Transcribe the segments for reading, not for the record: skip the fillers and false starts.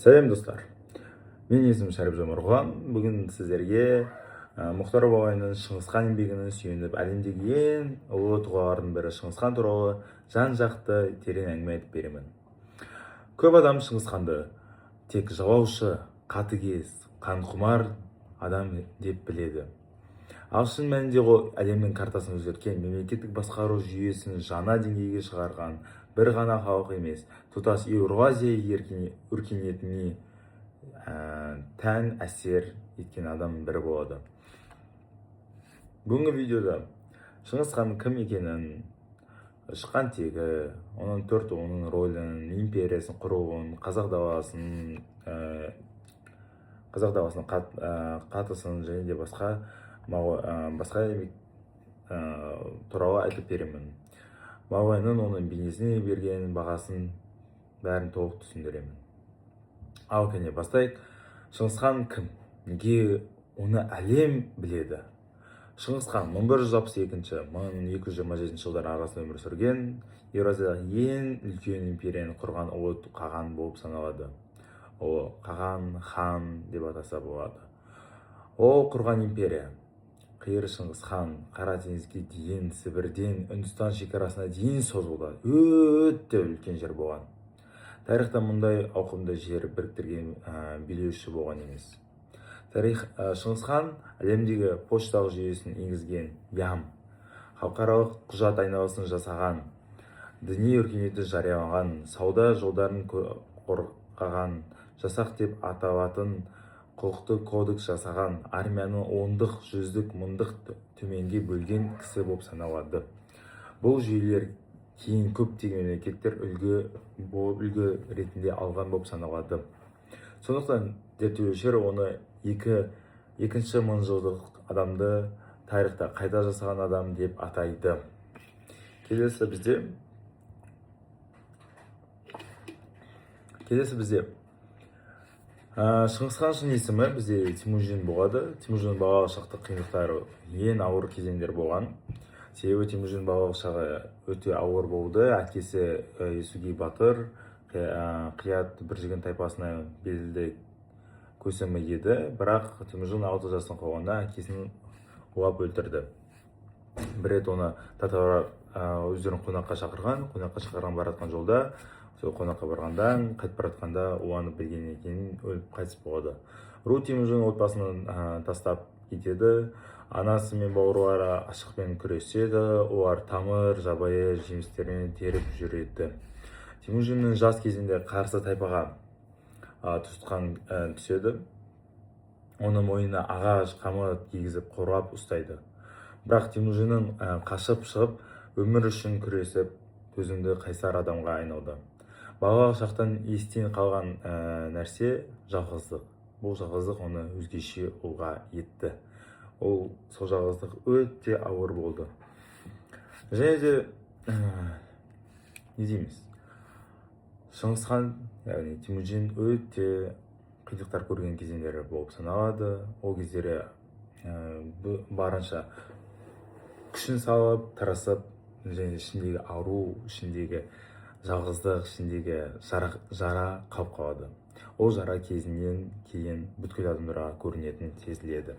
Сәлем достар. Мен есімім Шәріп Жомарған. Бүгін сіздерге Мұхтар Бабайдың Шыңғыс хан еңбегіне сүйеніп, әлемдегі ең ұлы тұлғалардың бірі Шыңғыс хан туралы жан-жақты терең әңгіме айтып беремін. Көп адам Шыңғыс ханды тек жаулаушы, қатыгез, қанқұмар адам деп біледі. Ал шын мәнінде ол әлемнің картасын өзгерткен, мемлекеттік басқару жүйесін жаңа деңгейге шығарған бір ғана халық емес, тұтас Еуразия өркениетіне тән әсер еткен адам бірі болады. Бүгінгі видеода Шыңғыс хан кім екенін, шыққан тегі, оның төрт ұлының рөлін, империясын құруын, қазақ даласының қатысын және де басқа туралы айтып беремін. Бабайдың оның бейнесіне берген бағасын бәрін толық түсіндіремін. Ал кәне бастайық. Шыңғыс хан кім? Неге оны әлем біледі? Шыңғыс хан 1162-1227 жылдар арасында өмір сүрген, Еуразиядағы ең үлкен империяны құрған ұлы қаған болып саналады. Ол қаған хан деп атаса болады. Ол құрған империя Қиыр Шыңғыс хан Қара теңізге дейін, Сібірден Үндістан шекарасына дейін созылды. Өте үлкен жер болған. Тарихта мұндай ауқымды жер біріктірген билеуші болған емес. Шыңғыс хан әлемдегі пошталық жүйесін енгізген, ям, халықаралық құжат айналысын жасаған, діни өркениетті жариялаған, сауда жолдарын қорғаған, жасақ деп аталатын құқықты кодекс жасаған, армияны ондық, жүздік, мыңдық төменге бөлген кісі болып саналады. Бұл жүйелер кейін көптеген мемлекеттер үлгі ретінде алған болып саналады. Сондықтан зерттеушілер оны екінші мыңжылдық адамды тарихта қайта жасаған адам деп атайды. Келесі бізде Шыңғыс хан шын есімі бізде Темужин болады. Темужин балалық шақты қиындықтары ең ауыр кезеңдер болған. Себебі Темужин балалық шағы өте ауыр болды. Әкесі Есугей батыр қият бір жігін тайпасына белді көсемі еді. Бірақ Темужин 6 жасын қалғанда әкесін ұлап өлтірді. Бір рет оны татарлар өздерін қонаққа шақырған баратқан жолда, сол қонаққа барғанда, қайтып баратқанда уланып берген екенін өліп қайтыс болады. Ру Темужин отбасынан тастап кетеді. Анасы мен бауырлары ашықпен күреседі. Олар тамыр, жабайы жемістерін теріп жүреді. Темужиннің жас кезінде қарсы тайпаға тұтқан түседі. Оның мойнына ағаш қамыт кигізіп қорғап ұстайды. Бірақ Темужиннің қашып шығып, өмір үшін күресіп, төзімді қайсар адамға айналды. Балалық шақтан естен қалған нәрсе жалғыздық. Бұл жалғыздық оны өзгеше ұлға етті. Сол жалғыздық өте ауыр болды. Және де не дейміз? Шыңғыс хан, яғни Темужин өте қиындықтар көрген кезеңдері болып саналады. Ол кездері барынша күшін салып, тырысып, және ішіндегі ауру, ішіндегі жалғыздық, ішіндегі жара қалып қалады. Ол жара кезінен кейін бүткіл адамдарға көрінетін сезіледі.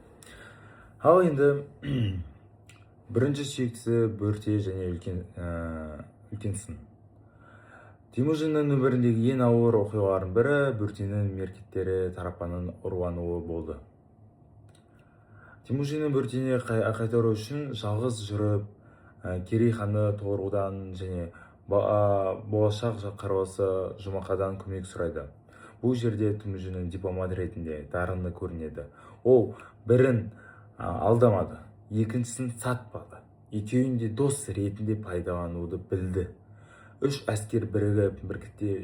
Ал енді бірінші сүйіктісі Бөрте және үлкен сын. Темужиннің өміріндегі ең ауыр оқиғалардың бірі Бөртенің меркеттері тарапынан ұрлануы болды. Темужиннің Бөртені қайтару үшін жалғыз жүріп, Керей ханды Тоғорудан және болашақ қараласы Жұмақадан көмек сұрайды. Бұл жерде Темужиннің дипломат ретінде дарыны көрінеді. Ол бірін алдамады, екіншісін сатпады. Екеуін де дос ретінде пайдалануды білді. 3 әскер бірігіп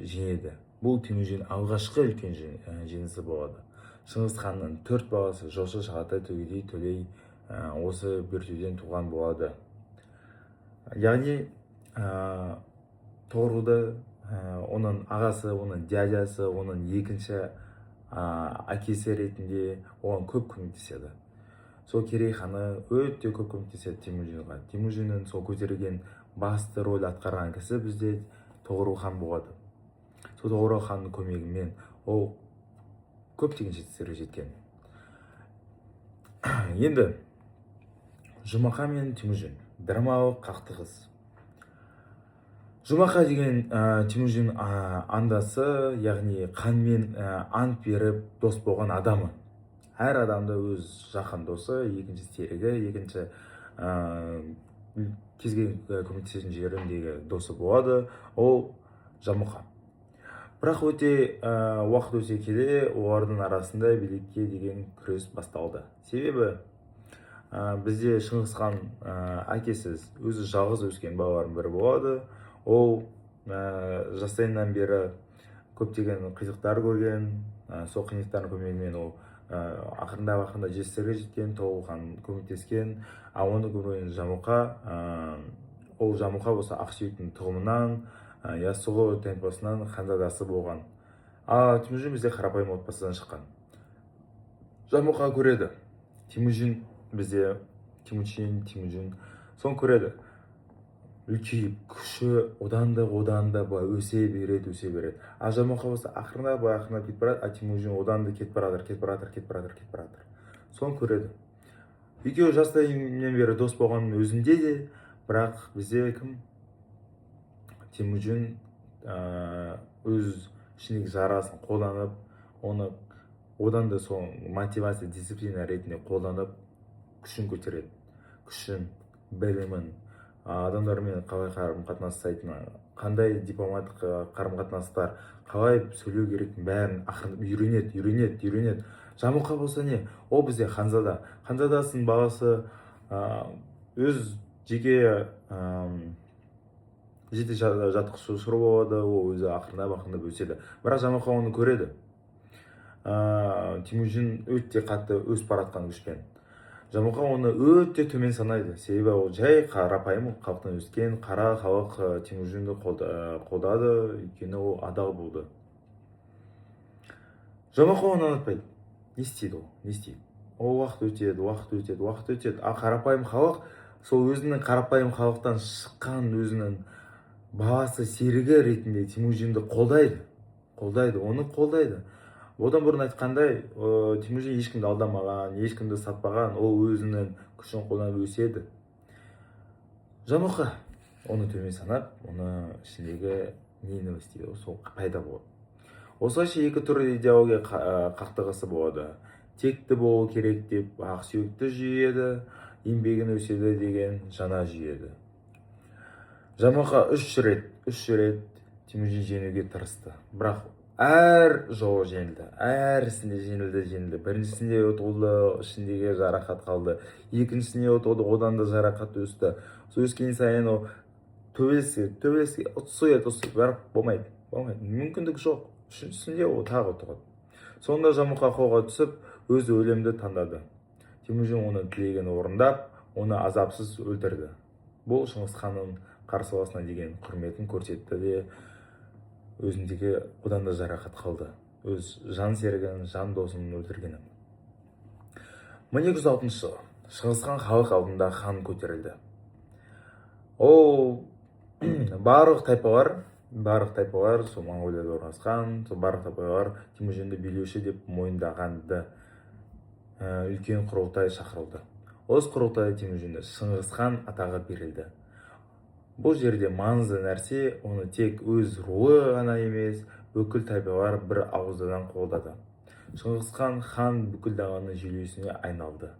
жеңеді. Бұл Темужин алғашқы үлкен жеңісі болады. Шыңғыс ханның 4 баласы Жошы, Шағатай, Төле Төлей осы Бөртеден туған болады. Яғни Тоғоруды оның ағасы, оның дядясы, оның екінші әкесі ретінде оған көп көмектеседі. Сол Керей ханы өте көп көмектеседі Темужинға. Темужиннің сол көтерген басты рөл атқарған кісі бізде Тоғорыл хан болады. Сол Тоғорыл ханның көмегімен ол көптеген жетістіктерге жеткен. Енді Жұмақа мен Темужин драмалық қақтығыс. Жұмақа деген Темужин андасы, яғни қанмен ант беріп дос болған адамы. Әр адамда өз жақын досы, екінші серігі, екінші кезге көмектесетін жеріндегі досы болады. Ол Жамұқа. Бірақ өте уақыт өте келе олардың арасында билікке деген күрес басталды. Себебі бізде Шыңғысхан әкесіз, өзі жалғыз өскен балалардың бірі болады. Ол жастайынан бері көптеген қиындықтар көрген, сол қиындықтардың көмегімен ол ақырында жетістіктерге жеткен, толған, көмектескен. Оны көрген Жамұқа, ол Жамұқа болса Ақсүйектің тұғымынан, Яссуғи тайпасынан ханзадасы болған. Темужин бізде қарапайым отбасыдан шыққан. Жамұқа көреді. Темужин бізде Темужин соны көреді. Үлкейіп, күші одан да былай өсе береді. Жамұқа болса ақырындап кетіп барады, Темужин одан да кетіп барады. Соны көреді. Екеуі жастайынан бері дос болғанның өзінде де, бірақ бізде кім? Темужин өз ішіндегі жарасын қолданып, оны одан да сол мотивация, дисциплина ретінде қолданып, күшін көтереді. Күшін, білімін, адамдармен қалай қарым-қатынас жасайтыны, қандай дипломаттық қарым-қатынастар, қалай сөйлеу керектігін бәрін ақырындап үйренеді. Жамұқа болса не? Ол бізде ханзада. Ханзадасының баласы өз жеке жаттықтырушылар болады, ол өзі ақырындап өседі. Бірақ Жамұқа оны көреді. Темужин өте қатты өсіп баратқан күшпен. Жамұқа оны өте төмен санайды. Себебі ол жай қарапайым халықтан өскен, қара халық Темужинді қолдады, өйткені ол адал болды. Жамұқа оны ұнатпайды. Не істейді ол? Ол уақыт өтеді. Қарапайым халық, сол өзінің қарапайым халықтан шыққан өзінің баласы, серігі ретінде Темужинді қолдайды. Одан бұрын айтқандай, Темужин ешкімді алдамаған, ешкімді сатпаған, ол өзінің күшін қолданып өседі. Жамұқа оны төмен санап, оны ішіндегі нені істейді, сол пайда болады. Осылайша екі түрлі идеология қақтығысы болады. Текті болу керек деп Ақсүйекті жүйеді, еңбегін өседі деген жана жүйеді. Жамұқа үш рет Темужин жеңуге тырысты. Бірақ әр жолы жеңілді. Әрісінде жеңілді. Біріншісінде ұтылды, ішіндегі жарақат қалды. Екіншісіне ұтылды, одан да жарақат өсті. Сол өскен сайын ол төбелеске ұтсайды, бірақ болмайды. Мүмкіндік жоқ. Үшіншісінде ол тағы ұтылды. Сонда Жамұқа қолға түсіп, өз өлімді таңдады. Темужин оны тілегін орындап, оны азапсыз өлтірді. Бұл Шыңғысханның қарсыласына деген құрметін көрсетті де, өзіндегі одан да жарақат қалды. Өз жан серігін, жан досын өлтіргені. 1206 жылы Шыңғысхан халық алдында хан көтерілді. Ол барлық тайпалар сол Монғолияда орналасқан, сол барлық тайпалар Темужинді билеуші деп мойындағанды. Үлкен құрылтай шақырылды. Осы құрылтай Темужинді Шыңғысхан атағы берілді. Бұл жерде маңызды нәрсе, оны тек өз руы ғана емес, бүкіл тайпалар бір ауыздан қолдады. Шыңғысхан хан бүкіл даланың жүйесіне айналды.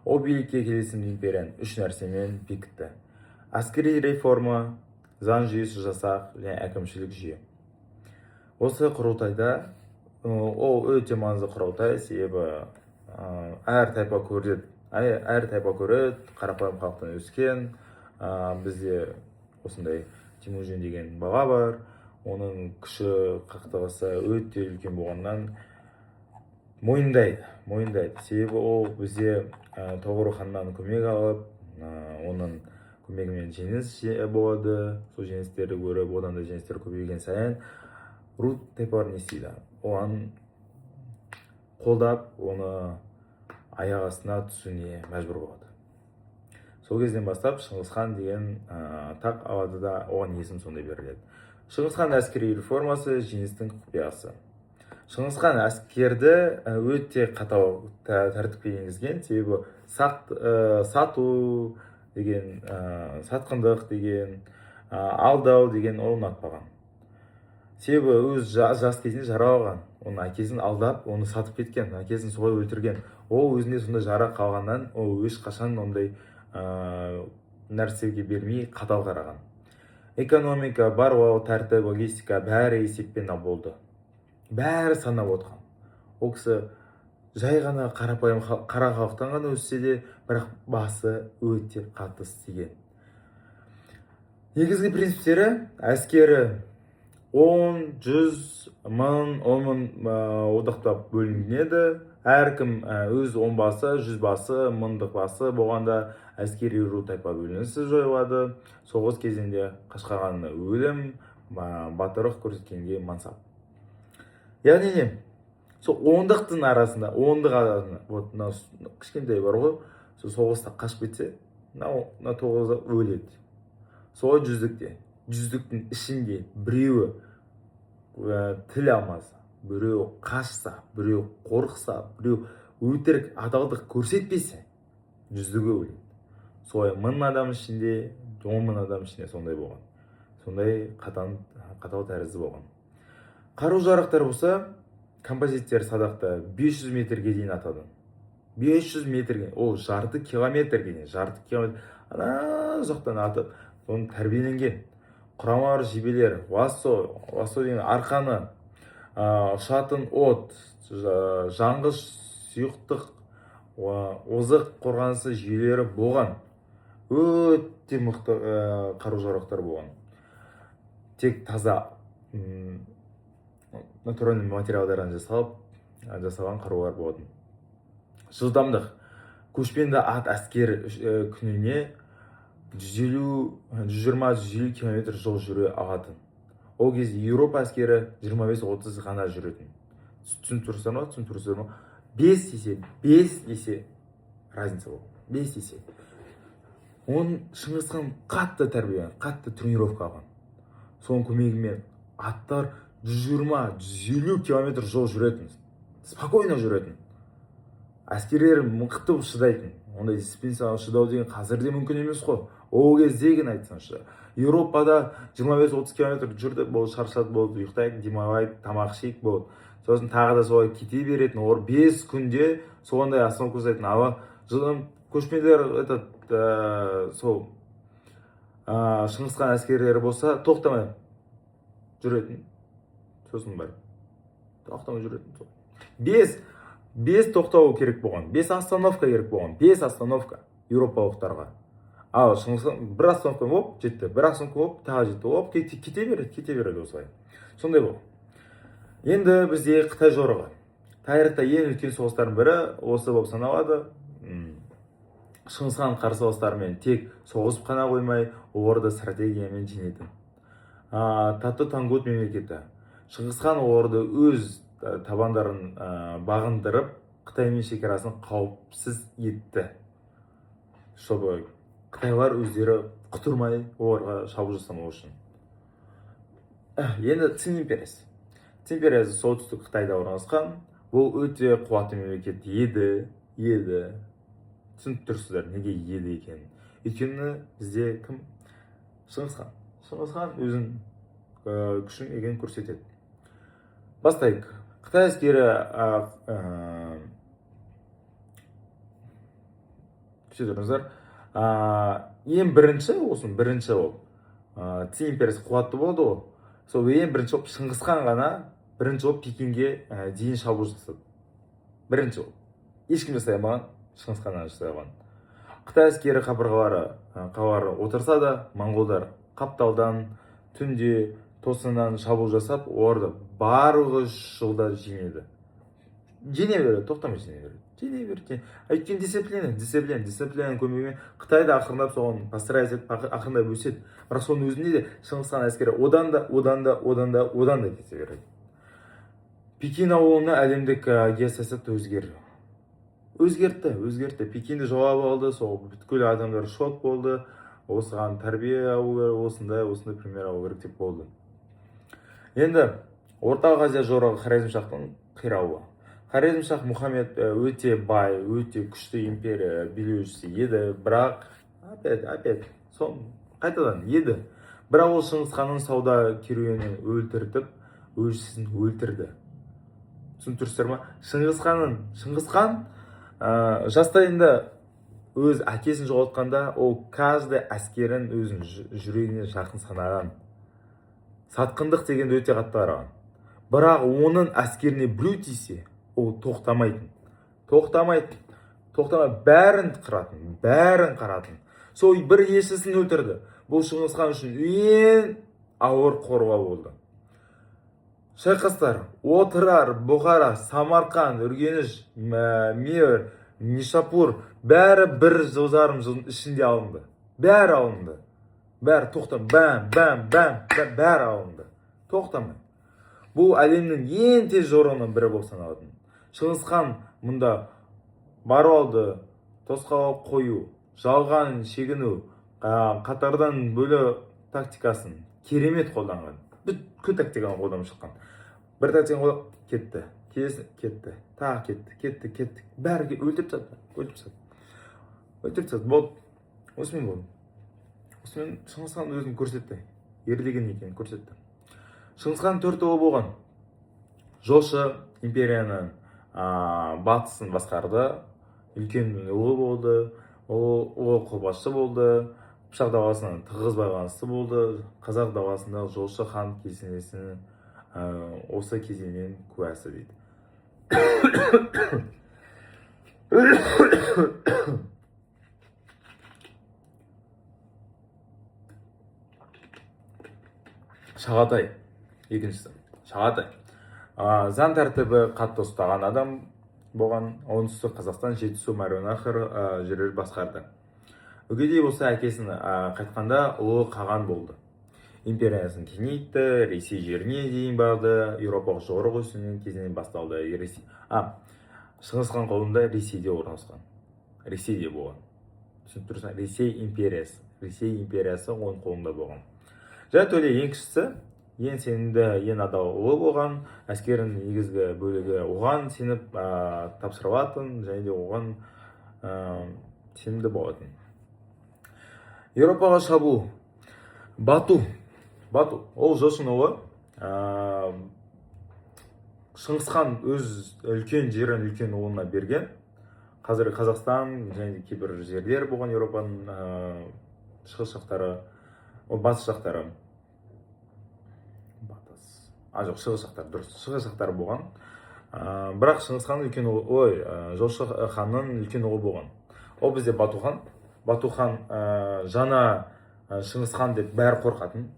Ол билікке келесім империяны үш нәрсемен бекітті. Әскери реформа, заң жүйесі жасақ және әкімшілік жүйе. Осы құрылтайда ол өте маңызды құрылтай, себебі әр тайпа көреді, қарапайым халықтан өскен. Бізде осындай Темужин деген бала бар, оның күші қақтығысы өте үлкен болғаннан мойындайды. Себебі ол бізде Тоғорыл ханнан көмек алып, оның көмегімен жеңіс болады. Сол жеңістерді көріп, одан да жеңістер көбейген сайын ру тайпалар не істейді? Оған қолдап, оны аяқ астына түсуіне мәжбүр болады. Сол кезден бастап Шыңғысхан деген тақ алады да, оған есім сондай беріледі. Шыңғысхан әскери реформасы жеңістің құпиясы. Шыңғысхан әскерді өте қатал тәртіпке енгізген. Себебі сату деген, сатқындық деген, алдау деген ол ұнатпаған. Себебі өз жас кезінде жара алған. Оның әкесін алдап, оны сатып кеткен, әкесін солай өлтірген. Ол өзінде сондай жара қалғаннан, ол ешқашан ондай нәрсеге бермей қатал қараған. Экономика, барлау, тәртіп, логистика бәрі есеппен болды. Бәрі санап отқан. Ол кісі жай ғана қарапайым қара халықтан ғана өссе де, бірақ басы өте қатты істеген. Негізгі принциптері: әскері 10, 100, 1000, 10.000 одақтап бөлінеді. Әркім өз 10 басы, 100 басы, 1000 басы болғанда әскери ру тайпа бөлінісі жойылады. Соғыс кезінде қашқарған өлім, батырлық көрсеткенге мансап. Яғни не? Сол 10-дықтың арасында, 10-дық арасында, вот кішкентай бар ғой, сол соғыста қашып кетсе, 9-ы өледі. Солай 100-дікте. 100-діктің ішінде біреуі тіл алмаса, біреу қашса, біреу қорықса, біреу өтірік адалдық көрсетпесе, 100-дігі өледі. Солай 1000 адам ішінде, 10.000 адам ішінде сондай болған. Сондай қатал тәрізді болған. Қару жарақтар болса, композиттер садақта 500 метрге дейін атады. 500 метрге, ол жарты километрге дейін, жарты километр ана жақтан атып, оны тәрбиеленген. Құрамар жебелер, вассо деген арқаны, ұшатын от, жаңғыш, сұйықтық, озық қорғанысы жүйелері болған. Өте мықты қару жарақтар болған. Тек таза натуральный материалдардан жасалған қарулар болатын. Жылдамдық: көшпенді ат әскер күніне 120-150 км жол жүре алатын. Ол кезде Еуропа әскері 25-30 ғана жүретін. Түсініп тұрсыздар ма? 5 есе разница болды. 5 есе. Оның Шыңғысхан қатты тәрбие, қатты тренировка алған. Соның көмегімен аттар 120-150 км жол жүретін. Спокойно жүретін. Әскерлер мықты шыдайтын. Ондай дисциплинасына шыдау деген қазірде мүмкін емес қой. Ол кездеген айтсаңшы. Еуропада 25-30 км жүрді, болды, шаршады, болды, ұйықтайды, демалайды, тамақ ішейік, болды. Сосын тағы да солай кете беретін. Олар 5 күнде соғандай остановка жасайтын. Ала жылдам көшпенділер сол Шыңғысхан әскерлері болса тоқтамай жүретін. Сосын бар. Тоқтамай жүретін. 5 тоқтау керек болған. 5 остановка керек болған. 5 остановка еуропалықтарға. Ал Шыңғысхан бір остановка болып жетті. Бір остановка болып тағы жетті. Оп, кете береді осылай. Сондай бол. Енді бізде Қытай жорығы. Тарихта ең үлкен соғыстардың бірі осы болып саналады. Шыңғысхан қарсы соғыстарымен тек соғысып қана қоймай, оларды стратегиямен жеңетін. Тату Тангут мемлекеті. Шыңғысхан оларды өз табандарын бағындырып, Қытаймен шекарасын қауіпсіз етті. Чтобы қытайлар өздері құтырмай оларға шабуыл жасамау үшін. Енді Цин империясы. Цин империясы солтүстік Қытайда орналасқан. Бұл өте қуатты мемлекет еді. Түсініп тұрсыздар, неге еді екен? Өйткені бізде кім? Шыңғысхан. Шыңғысхан өзін күшін еген көрсетеді. Бастайық. Қытай әскері түсіндіріңіздер. Ең бірінші болып Цин империясы қуатты болды ғой. Сол ең бірінші болып Шыңғысхан ғана бірінші болып Пекинге дейін шабуыл жасады. Бірінші болып. Ешкім жасай алмаған, Шыңғысхан жасай алған. Қытай әскері қалалары отырса да, моңғолдар қапталдан, түнде, тосыннан шабуыл жасап, оларды барлығы жылда жеңеді. Жеңе береді, тоқтамай жеңе береді. Өйткені дисциплина көмегімен Қытайда ақырындап соған постараясь етіп, ақырындап өседі. Бірақ соның өзінде де Шыңғысхан әскері одан да кете береді. Пекин ауылына әлемдік геосаясат өзгертті. Пекинді жауап алды, сол бүткіл адамдар шок болды. Осыған тәрбие алу керек, осындай пример алу керек деп болды. Енді Орталық Азия жорығы Хорезмшахтың қирауы. Хорезмшах Мұхаммед өте бай, өте күшті империя билеушісі еді, бірақ опять қайтадан еді. Бірақ ол Шыңғысханның сауда керуенін өлтіртіп, өз өлтірді. Түсінтірсіздер ма? Шыңғысхан жастайында өз әкесін жоғалтқанда, ол каждый әскерін өзінің жүрегіне жақын санаған. Сатқындық дегенді өте қатты қараған. Бірақ оның әскеріне біреу тисе, ол тоқтамайтын. Бәрін қаратын. Сол бір есесін өлтірді. Бұл Шыңғысхан үшін ең ауыр қорғау болды. Шайқастар, Отырар, Бұхара, Самарқан, Үргеніш, Мер, Нишапур бәрі 1,5 жылдың ішінде алынды. Бәрі алынды. Бәрі алынды. Тоқтамай. Бұл әлемнің ең тез жорығының бірі болып саналатын. Шыңғысхан мұнда бару алды, тосқауыл қою, жалған шегіну, қатардан бөлу тактикасын керемет қолданған. Бүткіл тактиканы қолданып шыққан. Бір тактиканы кетті, тағы кетті. Бәрі өлтіріп сатты. Болды. Осымен болды. Осымен Шыңғысхан өзін көрсетті. Ерлеген екенін көрсетті. Шыңғысхан 4 ұлы болған. Жошы империяның батысын басқарды. Үлкен ұлы болды. Ол қолбасшы болды. Қыпшақ даласының тығыз байланысы болды. Қазақ даласында Жошы хан кесенесінің осы кезеңнен куәсі дейді. Шағатай. Екіншісі. Шағатай. Заң тәртібі қатты ұстаған адам болған. Оңтүстік Қазақстан, Жетісу, Мауреннахр жерлер басқарды. Үгедей болса әкесін қайтқанда ұлы қаған болды. Империясын кеңейтті, Ресей жеріне дейін барды, Еуропалық жорық үстінен кезінен басталды. Шыңғысхан қолында Ресейде орналасқан. Ресейде болған. Түсініп тұрсың, Ресей империясы оның қолында болған. Және төле ең кішісі, ең сенімді, ең адал ұлы болған, әскерінің негізгі бөлігі оған сеніп тапсырылатын, және де оған сенімді болатын. Еуропаға шабуыл. Бату, ол Жошының ұлы. Шыңғысхан өз үлкен жерін үлкен ұлына берген. Қазір Қазақстан және кейбір жерлер болған Еуропаның шығыс жақтары, батыс жақтары. Шығыс жақтары болған. Бірақ Шыңғысханның үлкен ұлы, Жошы ханның үлкен ұлы болған. Ол бізде Батухан. Батухан жаңа Шыңғысхан деп бәрі қорқатын.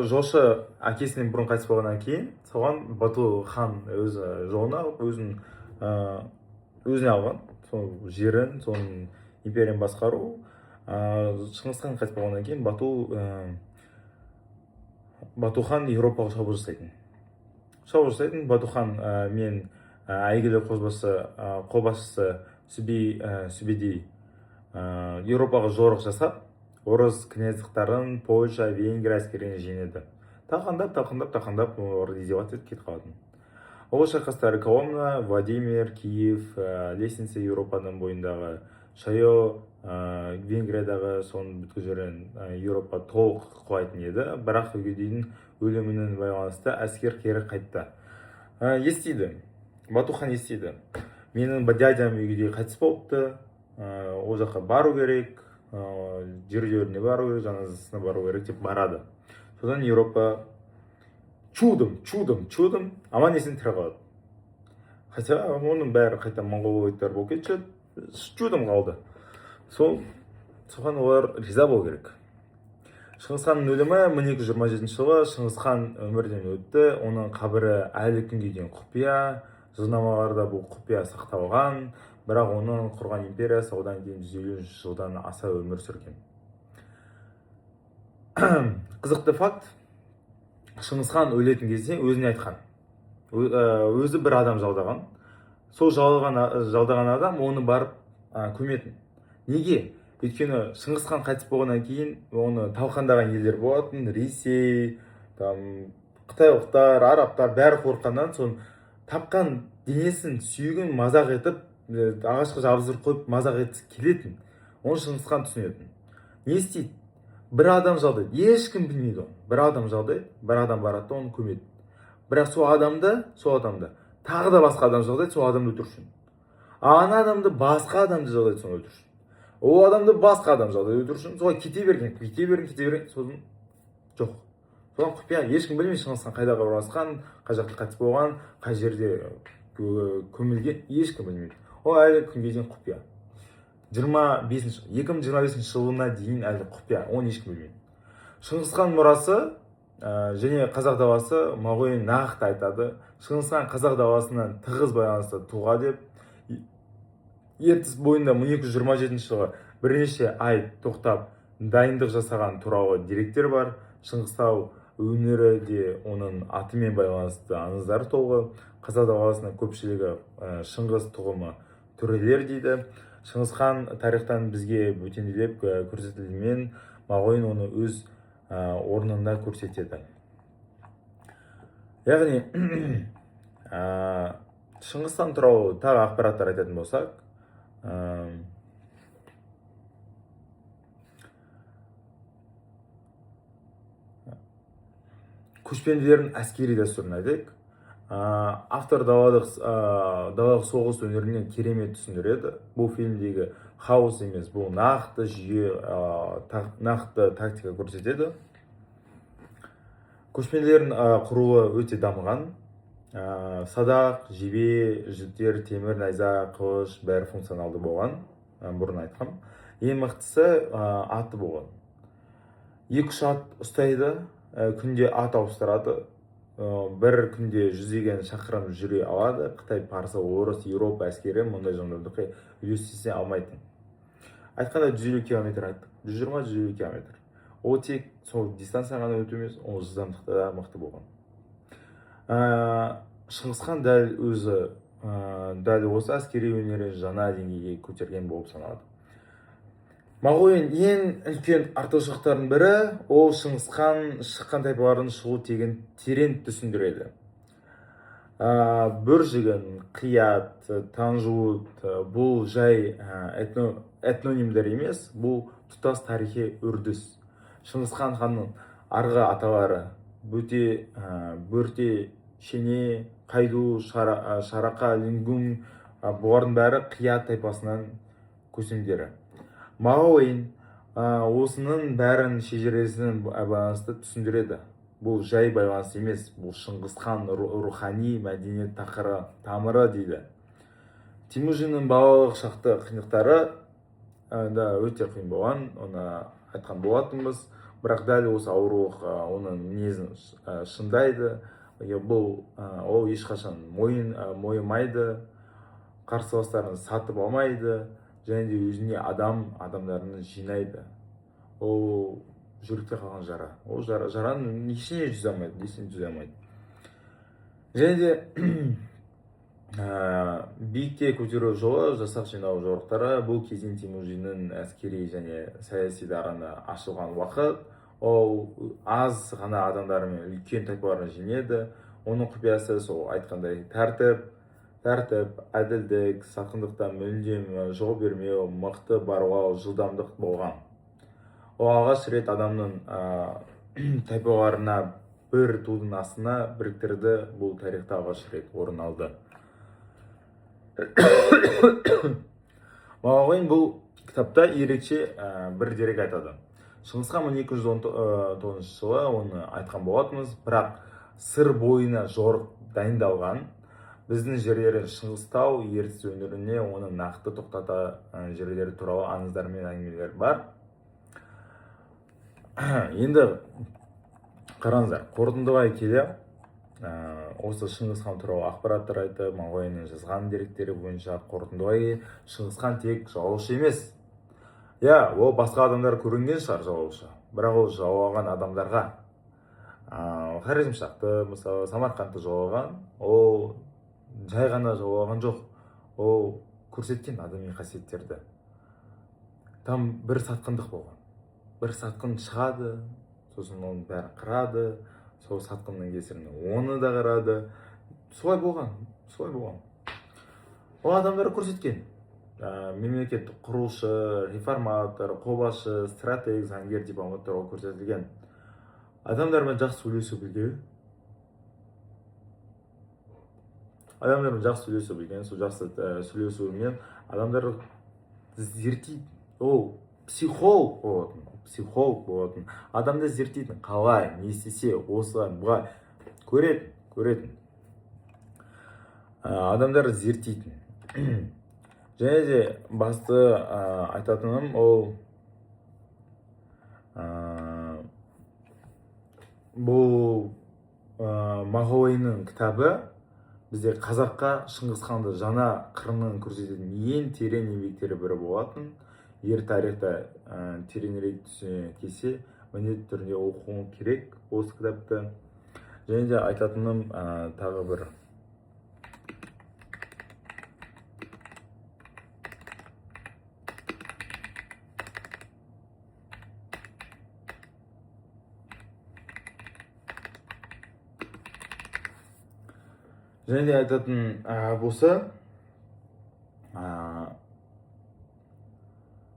Жошы әкесінен бұрын қайтыс болғаннан кейін, соған Батухан өз жолына өзіне алған. Сол жерін, соның империяны басқару. Шыңғысхан қайтыс болғаннан кейін Батухан Еуропаға шабуыл жасайтын. Батухан мен әйгілі қолбасшысы Сүбедей Еуропаға жорық жасап, орыс князьдықтарын Польша, Венгрия әскеріне жеңеді. Тақындап, оларды издевать етіп кетіп қалатын. Ол шайқастар Коломна, Владимир, Киев, Лестница Еуропаның бойындағы, Шайо, Венгриядағы соның бүткіл жерін Еуропа толық құлайтын еді. Бірақ Үгедейдің өлімінің байланысты әскер кері қайтты. Батухан естиді. Менің дядям Үгедей қайтыс болыпты. Ол жаққа бару керек, жерлеріне бару керек, жаназасына бару керек деп барады. Содан Еуропа чудом аман есен тірі қалады. Хотя оның бәрі қайта монголоидтар болып кетші, чудом қалды. Соған олар риза болу керек. Шыңғысханның өлімі 1227 жылы Шыңғысхан өмірден өтті. Оның қабірі әлі күнге дейін құпия. Жылнамаларда бұл құпия сақталған. Бірақ оның құрған империясы одан кейін 150 жылдан аса өмір сүрген. Қызықты факт, Шыңғысхан өлетін кезде өзіне айтқан. Өзі бір адам жалдаған. Сол жалдаған адам оны барып көметін. Неге? Өйткені Шыңғысхан қайтыс болғаннан кейін оны талқандаған елдер болатын. Ресей, қытайлықтар, арабтар бәрі қорыққаннан соны тапқан денесін сүйегін мазақ етіп ағашқа жабыстырып қойып мазақ еткісі келетін. Оны Шыңғысхан түсінетін. Не істейді? Бір адам жалдайды, ешкім білмейді оны. Бір адам жалдайды, бір адам барады да оны көмеді. Бірақ сол адамды тағы да басқа адам жалдайды, сол адамды өлтіру үшін. Ана адамды басқа адамды жалдайды, соны өлтіру үшін. Ол адамды басқа адам жалдайды өлтіру үшін. Солай кете берген, сосын жоқ. Содан құпия, ешкім білмейді Шыңғысхан қайда орналасқан, қай жақта қайтыс болған, қай жерде көмілген, ешкім білмейді. Ол әлі күнге дейін құпия. 2025 жылына дейін әлі құпия, оны ешкім білмейді. Шыңғысхан мұрасы және қазақ даласы Мағауин нақты айтады. Шыңғысхан қазақ даласынан тығыз байланысты тұлға деп. Ертіс бойында 1227 жылы бірнеше ай тоқтап дайындық жасаған туралы деректер бар. Шыңғыстау өнері де оның атымен байланысты аңыздар толы. Қазақ даласының көпшілігі Шыңғыс тұғымы төрелер дейді. Шыңғысхан тарихтан бізге бөтенделеп көрсетілгенімен Мағауин оны өз орнында көрсетеді. Яғни Шыңғыстан туралы тағы ақпараттар айтатын болсақ, көшпенділердің әскери дәстүрін айтайық. Автор далалық соғыс өнерінен керемет түсіндіреді. Бұл фильмдегі хаос емес, бұл нақты жүйе, нақты тактика көрсетеді. Көшпенділердің құруы өте дамыған. Садақ, жебе, жіктер, темір, найза, қылыш бәрі функционалды болған, бұрын айтқам. Ең мықтысы аты болған. 2-3 ат ұстайды, күнде ат ауыстырады. Бір күнде 100 шақырым жүре алады. Қытай, Парсы, Орыс, Еуропа әскері мұндай жолдарды үйлестіре алмайтын. Айтқанда 150 км айттық. 120-150 км. Ол тек сол дистанция ғана өту емес, ол жылдамдықта да мықты болған. Шыңғысхан дәл осы әскери өнерін жаңа деңгейге көтерген болып саналады. Мағауин ең үлкен артықшылықтардың бірі, ол Шыңғысхан шыққан тайпалардың шығу тегін терең түсіндіреді. Бүржігін, қият, танжуыт, бұл жай этнонимдер емес, бұл тұтас тарихи үрдіс. Шыңғысхан ханның арғы аталары Бөрте, Шене, Қайду, Шарақа, Лингун, бұлардың бәрі қият тайпасынан көсемдері. Мағауин осының бәрін шежіресінің байланысты түсіндіреді. Бұл жай байланыс емес, бұл Шыңғысхан рухани мәдениет тамыры дейді. Темүжіннің балалық шақты қиындықтары да өте қиын болған, оны айтқан болатынбыз. Бірақ дәл осы аурулық оның мінезін шыңдайды. Ол ешқашан мойымайды, қарсыластарын сатып алмайды, және де өзіне адамдарын жинайды. Ол жүректе қалған жара. Ол жараны ештеңе жүзе алмайды. Және де биікке көтеру жолы, жасақ жинау жорықтары бұл кезең Темүжіннің әскери және саяси дарыны ашылған уақыт. Ол аз ғана адамдармен үлкен тайпаларын жинеді. Оның құпиясы сол айтқандай тәртіп, әділдік, сатқындықтан мүлдем жол бермеу, мықты барлау, жылдамдық болған. Ол алғаш рет адамның тайпаларына бір тудың астына біріктірді. Бұл тарихта алғаш рет орын алды. Мағауин бұл кітапта ерекше бір дерек айтады. Шыңғысхан 1219 жылы оны айтқан болатынбыз, бірақ сыр бойына жорық дайындалған. Біздің жерлері Шыңғыстау, Ертіс өңіріне оны нақты тоқтата жерлері туралы аңыздар мен әңгімелер бар. Енді қараңыздар, қорытындылай келе, осы Шыңғысхан туралы ақпараттар айтып, Мағауиннің жазған деректері бойынша қорытындылай, Шыңғысхан тек жаулаушы емес. Ол басқа адамдар көрінген шығар жаулаушы, бірақ ол жаулаған адамдарға, Хорезмшахты, мысалы, Самарқандты жаулаған, ол жай ғана жаулаған жоқ, ол көрсеткен адами қасиеттерді. Там бір сатқындық болған. Бір сатқын шығады, сосын оның бәрін қырады, сол сатқынның кесірінен оны да қарады. Солай болған. Ол адамдар көрсеткен. Мемлекеттік құрушы, реформатор, қолбасшы, стратег, заңгер, дипломаттар көрсетілген. Адамдармен жақсы сөйлесу білген. Сол жақсы сөйлесуімен адамдар зерттейді. Ол психолог болатын. Адамды зерттейтін, қалай, не істесе, осыған, бұға көретін. Адамдар зерттейтін. Және де басты айтатыным ол бұл Мағауиннің кітабы бізде қазаққа Шыңғысханды жаңа қырынан көрсететін ең терең еңбектері бірі болатын. Егер тарихта тереңірек түсіне келсе, міндетті түрде оқуың керек осы кітапты. Және де айтатыным тағы бір. Және де айтатын болса,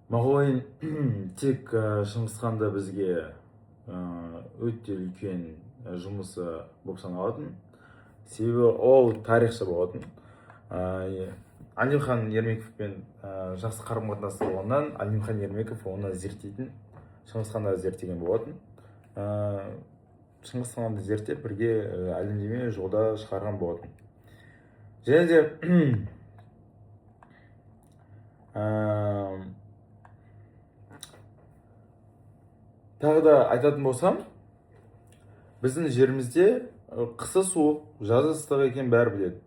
Мағауин тек Шыңғысханды бізге өте үлкен жұмысы болып саналатын. Себебі ол тарихшы болатын. Әлімхан Ермековпен жақсы қарым-қатынасы болғаннан, Әлімхан Ермеков оны зерттейтін, Шыңғысханды зерттеген болатын. Шыңғысханды зерттеп бірге әлемдеме жолда шығарған болатын. Және де тағы да айтатын болсам, біздің жерімізде қысы суық, жазы ыстық екен бәрі біледі.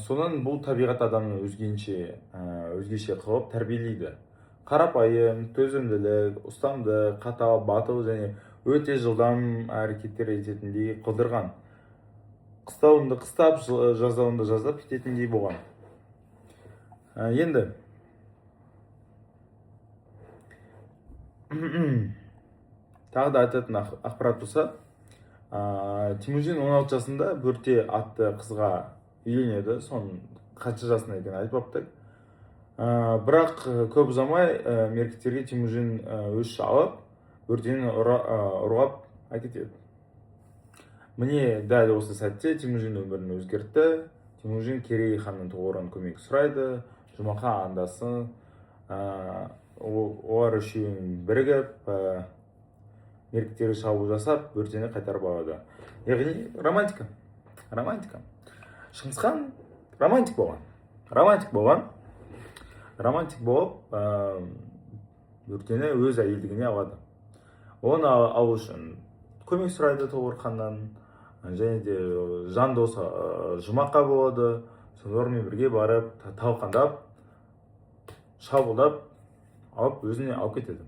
Сонан бұл табиғат адамның өзгеше қылып тәрбиелейді. Қарапайым, төзімділік, ұстамдық, қатал, батыл және өте жылдам әрекеттер ететіндей қылдырған. Қыстауынды қыстап, жаздауынды жаздап кететіндей болған. Енді тағы да айтатын ақпарат болса, Темужин 16 жасында Бөрте атты қызға үйленеді. Соның қанша жасында екенін айтпапты. Бірақ көп ұзамай меркеттерге Темужин өш алып, Бөртені ұрғап әкетеді. Міне дәл осы сәтте Темужин өмірін өзгертті. Темужин Керей ханның тұғырын көмек сұрайды. Жұмақа андасын, олар үшеуін бірігіп, меркеттерге шабуыл жасап, Бөртені қайтарып алады. Яғни романтика. Шыңғысхан романтик болып, Бөртені өз әйелдігіне алады. Оны алу үшін көмек сұрайды Тоғыр ханнан, және де жан досы Жұмақа болады. Солармен бірге барып, талқандап, шабуылдап, алып өзіне алып кетеді.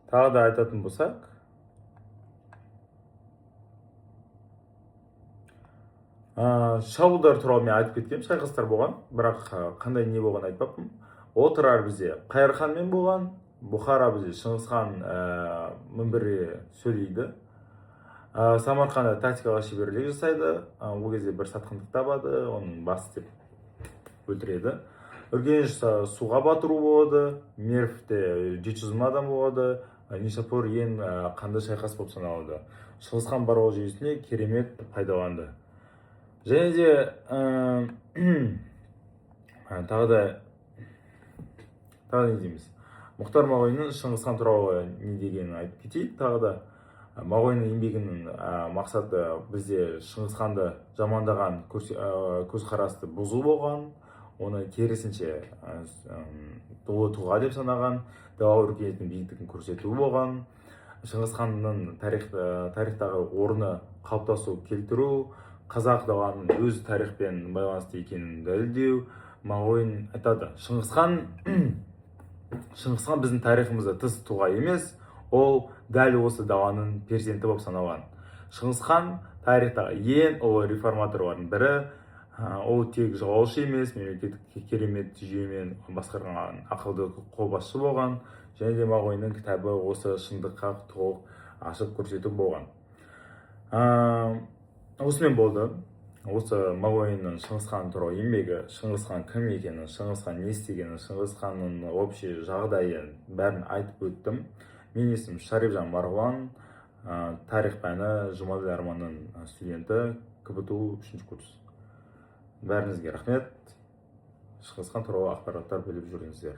Тағы да айтатын болсақ, шабуылдар туралы мен айтып кеткем, шайқастар болған, бірақ қандай не болған айтпаппын. Отырар бізде Қайырханмен болған, Бұхара бізде Шыңғысхан мінбірі сөйлейді. Самарқанда тактикаға шеберлік жасайды. Ол кезде бір сатқындық табады, оның бас деп өлтіреді. Үргеніш суға батыру болады, Мервте 700 адам болады. Нишапур ең қанды шайқас болып саналады. Шыңғысхан барлау жүйесіне керемет пайдаланды. Және де тағы не дейміз. Мұхтар Мағауиннің Шыңғысхан туралы не дегенін айтып кетейік. Тағы да Мағауиннің еңбегінің мақсаты бізде Шыңғысханды жамандаған көзқарасты бұзу болған, оны керісінше ұлы тұлға деп санаған, дала өркениетінің биіктігін көрсету болған, Шыңғысханның тарихтағы орны қалыптасу келтіру, қазақ даланың өз тарихпен байланысты екенін дәлелдеу. Мағауин айтады, Шыңғысхан біздің тарихымызда тыс тұлға емес, ол дәл осы даланың перзенті болып саналған. Шыңғысхан тарихтағы ең ұлы реформаторлардың бірі, Ол тек жалаушы емес, мемлекеттік керемет жүйемен басқарған ақылды қолбасшы болған, және де Мағауиннің кітабы осы шындыққа толық ашып көрсету болған. Осымен болды. Осы Мағауиннің Шыңғыс хан туралы еңбегі, Шыңғыс хан кім екенін, Шыңғыс хан не істегенін, Шыңғыс ханның общий жағдайын бәрін айтып өттім. Менің есімім Шарифжан Марғұлан, тарих пәні Жұмаділ Арманның студенті, КБТУ 3-ші курс. Бәріңізге рахмет. Шыңғыс хан туралы ақпараттар біліп жүріңіздер.